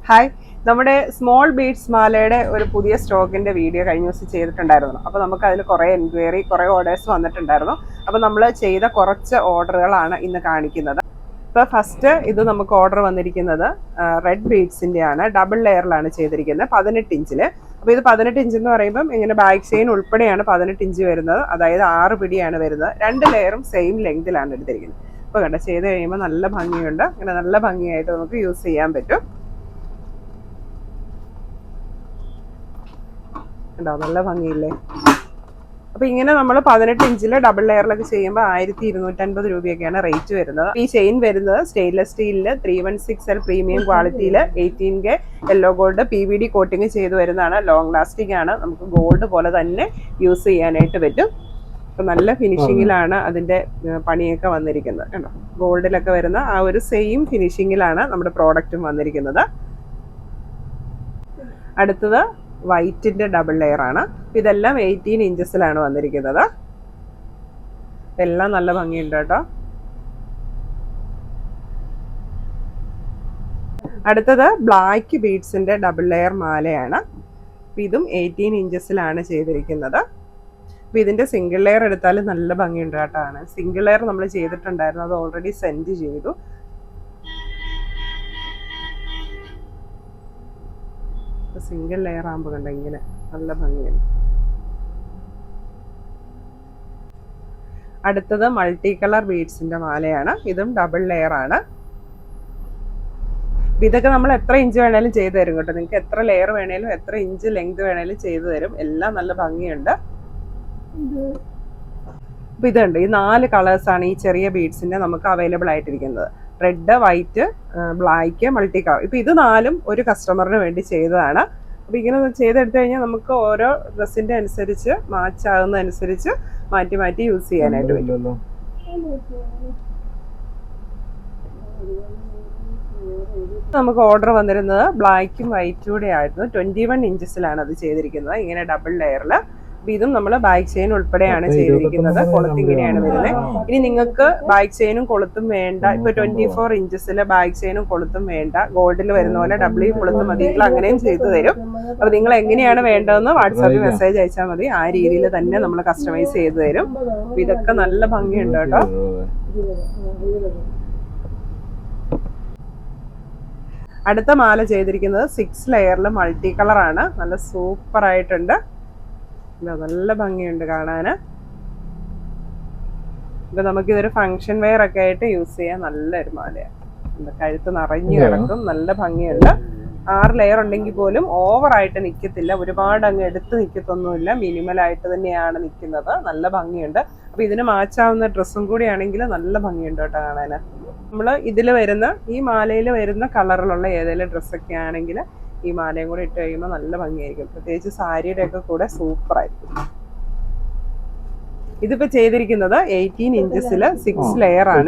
Hi, നമ്മുടെ small beads മാലയുടെ ഒരു പുതിയ സ്റ്റോക്കിന്റെ വീഡിയോ കഴിഞ്ഞ ദിവസം ചെയ്തിട്ടുണ്ടായിരുന്നു. അപ്പോൾ നമുക്ക് അതിൽ കുറേ എൻക്വയറി, കുറേ ഓർഡേഴ്സ് വന്നിട്ടുണ്ടായിരുന്നു. അപ്പോൾ നമ്മൾ ചെയ്ത കുറച്ച് ഓർഡറുകളാണ് ഇന്ന് കാണിക്കുന്നത്. ഇപ്പോൾ ഫസ്റ്റ് ഇത് നമുക്ക് ഓർഡർ വന്നിരിക്കുന്നത് റെഡ് ബീഡ്സിൻ്റെ ആണ്. ഡബിൾ ലെയറിലാണ് ചെയ്തിരിക്കുന്നത്, 18 ഇഞ്ചിൽ. അപ്പോൾ ഇത് 18 ഇഞ്ച് എന്ന് പറയുമ്പം ഇങ്ങനെ ബാക്ക് ചെയിൻ ഉൾപ്പെടെയാണ് 18 ഇഞ്ച് വരുന്നത്. അതായത് 6 പിടിയാണ് വരുന്നത്. 2 ലെയറും സെയിം ലെങ്തിലാണ് എടുത്തിരിക്കുന്നത്. ഇപ്പോൾ കണ്ട ചെയ്ത് കഴിയുമ്പോൾ നല്ല ഭംഗിയുണ്ട്. ഇങ്ങനെ നല്ല ഭംഗിയായിട്ട് നമുക്ക് യൂസ് ചെയ്യാൻ പറ്റും. ഉണ്ടാവും, നല്ല ഭംഗിയില്ലേ? അപ്പൊ ഇങ്ങനെ നമ്മൾ 18 ഇഞ്ചിൽ ഡബിൾ ലെയറിലൊക്കെ ചെയ്യുമ്പോൾ 1250 രൂപയൊക്കെയാണ് റേറ്റ് വരുന്നത്. ഈ ചെയിൻ വരുന്നത് സ്റ്റെയിൻലെസ് സ്റ്റീലില് 316L പ്രീമിയം ക്വാളിറ്റിയിൽ 18K yellow gold PVD coating ചെയ്ത് വരുന്നതാണ്. ലോങ് ലാസ്റ്റിംഗ് ആണ്. നമുക്ക് ഗോൾഡ് പോലെ തന്നെ യൂസ് ചെയ്യാനായിട്ട് പറ്റും. അപ്പൊ നല്ല ഫിനിഷിങ്ങിലാണ് അതിന്റെ പണിയൊക്കെ വന്നിരിക്കുന്നത്. കണ്ടോ, ഗോൾഡിലൊക്കെ വരുന്ന ആ ഒരു സെയിം ഫിനിഷിങ്ങിലാണ് നമ്മുടെ പ്രോഡക്റ്റും വന്നിരിക്കുന്നത്. അടുത്തത് വൈറ്റിന്റെ ഡബിൾ ലെയർ ആണ്. ഇതെല്ലാം 18 ഇഞ്ചസിലാണ് വന്നിരിക്കുന്നത്. എല്ലാം നല്ല ഭംഗിയുണ്ട് കേട്ടോ. അടുത്തത് ബ്ലാക്ക് ബീഡ്സിന്റെ ഡബിൾ ലെയർ മാലയാണ്. ഇതും 18 ഇഞ്ചസിലാണ് ചെയ്തിരിക്കുന്നത്. അപ്പൊ ഇതിന്റെ സിംഗിൾ ലെയർ എടുത്താൽ നല്ല ഭംഗിയുണ്ട് കേട്ടോ. സിംഗിൾ ലെയർ നമ്മൾ ചെയ്തിട്ടുണ്ടായിരുന്നു, അത് ഓൾറെഡി സെൻഡ് ചെയ്തു. സിംഗിൾ ലെയർ ആകുമ്പോൾ കണ്ട ഇങ്ങനെ നല്ല ഭംഗിയാണ്. അടുത്തത് മൾട്ടി കളർ ബീഡ്സിന്റെ മാലയാണ്. ഇതും ഡബിൾ ലെയർ ആണ്. ഇതൊക്കെ നമ്മൾ എത്ര ഇഞ്ച് വേണേലും ചെയ്തു തരും കേട്ടോ. നിങ്ങൾക്ക് എത്ര ലെയർ വേണേലും എത്ര ഇഞ്ച് ലെങ്ത് വേണേലും ചെയ്തു തരും. എല്ലാം നല്ല ഭംഗിയുണ്ട്. അപ്പൊ ഇതുണ്ട്, ഈ 4 കളേഴ്സാണ് ഈ ചെറിയ ബീഡ്സിന്റെ നമുക്ക് അവൈലബിൾ ആയിട്ടിരിക്കുന്നത്. Red, white, black, multi colour. ഇപ്പൊ ഇത് 4ഉം ഒരു കസ്റ്റമറിന് വേണ്ടി ചെയ്തതാണ്. അപ്പൊ ഇങ്ങനെ ചെയ്തെടുത്തു കഴിഞ്ഞാൽ നമുക്ക് ഓരോ ഡ്രസ്സിന്റെ അനുസരിച്ച് മാച്ച് ആകുന്നതനുസരിച്ച് മാറ്റി മാറ്റി യൂസ് ചെയ്യാനായിട്ട് പറ്റും. നമുക്ക് ഓർഡർ വന്നിരുന്നത് ബ്ലാക്കും വൈറ്റും കൂടെ ആയിരുന്നു. 21 ഇഞ്ചസിലാണ് അത് ചെയ്തിരിക്കുന്നത്, ഇങ്ങനെ ഡബിൾ ലെയറിൽ. ഇതും നമ്മൾ ബാക്ക് ചെയിൻ ഉൾപ്പെടെയാണ് ചെയ്തിരിക്കുന്നത്. കൊളുത്ത് ഇങ്ങനെയാണ് വരുന്നത്. ഇനി നിങ്ങൾക്ക് ബാക്ക് ചെയിനും കൊളുത്തും വേണ്ട, ഇപ്പൊ 24 ഇഞ്ചസിൽ ബാക്ക് ചെയിനും കൊളുത്തും വേണ്ട, ഗോൾഡിൽ വരുന്ന പോലെ W കൊളുത്ത് മതിയെങ്കിൽ അങ്ങനെയും ചെയ്തു തരും. അപ്പൊ നിങ്ങൾ എങ്ങനെയാണ് വേണ്ടതെന്ന് വാട്സാപ്പിൽ മെസ്സേജ് അയച്ചാൽ മതി. ആ രീതിയിൽ തന്നെ നമ്മൾ കസ്റ്റമൈസ് ചെയ്തു തരും. ഇതൊക്കെ നല്ല ഭംഗിയുണ്ട് കേട്ടോ. അടുത്ത മാല ചെയ്തിരിക്കുന്നത് 6 ലെയറിൽ മൾട്ടി കളറാണ്. നല്ല സൂപ്പർ ആയിട്ടുണ്ട്. നല്ല ഭംഗിയുണ്ട് കാണാന്. ഇപ്പൊ നമുക്കിതൊരു ഫങ്ഷൻ വെയർ ഒക്കെ ആയിട്ട് യൂസ് ചെയ്യാൻ നല്ലൊരു മാലയാണ്. കഴുത്ത് നിറഞ്ഞു കിടക്കും, നല്ല ഭംഗിയുണ്ട്. 6 ലെയർ ഉണ്ടെങ്കിൽ പോലും ഓവറായിട്ട് നിൽക്കത്തില്ല, ഒരുപാട് അങ്ങ് എടുത്ത് നിൽക്കത്തൊന്നുമില്ല. മിനിമലായിട്ട് തന്നെയാണ് നിൽക്കുന്നത്. നല്ല ഭംഗിയുണ്ട്. അപ്പൊ ഇതിന് മാച്ചാവുന്ന ഡ്രസ്സും കൂടി ആണെങ്കിൽ നല്ല ഭംഗിയുണ്ട് കേട്ടോ കാണാന്. നമ്മൾ ഇതിൽ വരുന്ന ഈ മാലയിൽ വരുന്ന കളറിലുള്ള ഏതെങ്കിലും ഡ്രസ്സൊക്കെ ആണെങ്കിൽ ഈ മാലയും കൂടെ ഇട്ട് കഴിയുമ്പോൾ നല്ല ഭംഗിയായിരിക്കും. പ്രത്യേകിച്ച് സാരിയുടെ ഒക്കെ കൂടെ സൂപ്പർ ആയിരിക്കും. ഇതിപ്പോ ചെയ്തിരിക്കുന്നത് 18 ഇഞ്ചസിൽ 6 ലെയർ ആണ്.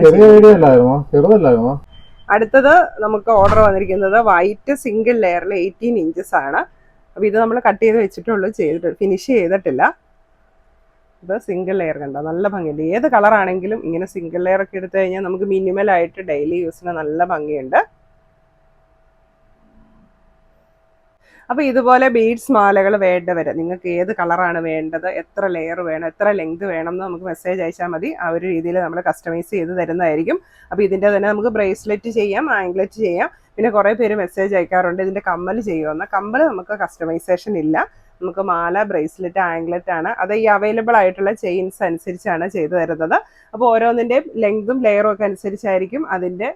അടുത്തത് നമുക്ക് ഓർഡർ വന്നിരിക്കുന്നത് വൈറ്റ് സിംഗിൾ ലെയറിൽ 18 ഇഞ്ചസ് ആണ്. അപ്പൊ ഇത് നമ്മൾ കട്ട് ചെയ്ത് വെച്ചിട്ടുള്ളൂ, ചെയ്തിട്ട് ഫിനിഷ് ചെയ്തിട്ടില്ല. ഇത് സിംഗിൾ ലെയർ കണ്ടോ, നല്ല ഭംഗിയുണ്ട്. ഏത് കളർ ആണെങ്കിലും ഇങ്ങനെ സിംഗിൾ ലെയർ ഒക്കെ എടുത്തു കഴിഞ്ഞാൽ നമുക്ക് മിനിമൽ ആയിട്ട് ഡെയിലി യൂസിന് നല്ല ഭംഗിയുണ്ട്. അപ്പോൾ ഇതുപോലെ ബീഡ്സ് മാലകൾ വേണ്ടവര്, നിങ്ങൾക്ക് ഏത് കളറാണ് വേണ്ടത്, എത്ര ലെയർ വേണം, എത്ര ലെങ്ത് വേണം എന്ന് നമുക്ക് മെസ്സേജ് അയച്ചാൽ മതി. ആ ഒരു രീതിയിൽ നമ്മൾ കസ്റ്റമൈസ് ചെയ്ത് തരുന്നതായിരിക്കും. അപ്പോൾ ഇതിൻ്റെ തന്നെ നമുക്ക് ബ്രേസ്ലെറ്റ് ചെയ്യാം, ആംഗ്ലെറ്റ് ചെയ്യാം. പിന്നെ കുറേ പേര് മെസ്സേജ് അയക്കാറുണ്ട് ഇതിൻ്റെ കമ്മൽ ചെയ്യുമെന്ന്. കമ്മൽ നമുക്ക് കസ്റ്റമൈസേഷൻ ഇല്ല. നമുക്ക് മാല, ബ്രേസ്ലെറ്റ്, ആംഗ്ലെറ്റ് ആണ്. അത് ഈ അവൈലബിൾ ആയിട്ടുള്ള ചെയിൻസ് അനുസരിച്ചാണ് ചെയ്തു തരുന്നത്. അപ്പോൾ ഓരോന്നിൻ്റെയും ലെങ്തും ലെയറും ഒക്കെ അനുസരിച്ചായിരിക്കും അതിൻ്റെ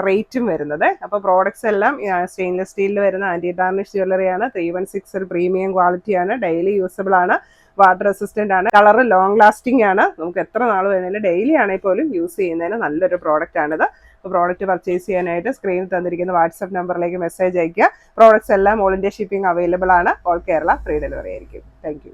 റേറ്റും വരുന്നത്. അപ്പോൾ പ്രോഡക്ട്സ് എല്ലാം സ്റ്റെയിൻലെസ് സ്റ്റീലിൽ വരുന്ന ആൻറ്റി ടാർണിഷ് ജ്വല്ലറിയാണ്. 316 പ്രീമിയം ക്വാളിറ്റിയാണ്, ഡെയിലി യൂസബിൾ ആണ്, വാട്ടർ റെസിസ്റ്റൻ്റ് ആണ്, കളർ ലോങ് ലാസ്റ്റിംഗ് ആണ്. നമുക്ക് എത്ര നാൾ വേണമെങ്കിലും ഡെയിലി ആണെങ്കിൽ പോലും യൂസ് ചെയ്യുന്നതിന് നല്ലൊരു പ്രോഡക്റ്റ് ആണിത്. പ്രോഡക്റ്റ് പർച്ചേസ് ചെയ്യാനായിട്ട് സ്ക്രീനിൽ തന്നിരിക്കുന്ന വാട്സ്ആപ്പ് നമ്പറിലേക്ക് മെസ്സേജ് അയക്കുക. പ്രോഡക്ട്സ് എല്ലാം ഓൾ ഇന്ത്യ ഷിപ്പിംഗ് അവൈലബിൾ ആണ്. ഓൾ കേരള ഫ്രീ ഡെലിവറി ആയിരിക്കും. Thank you.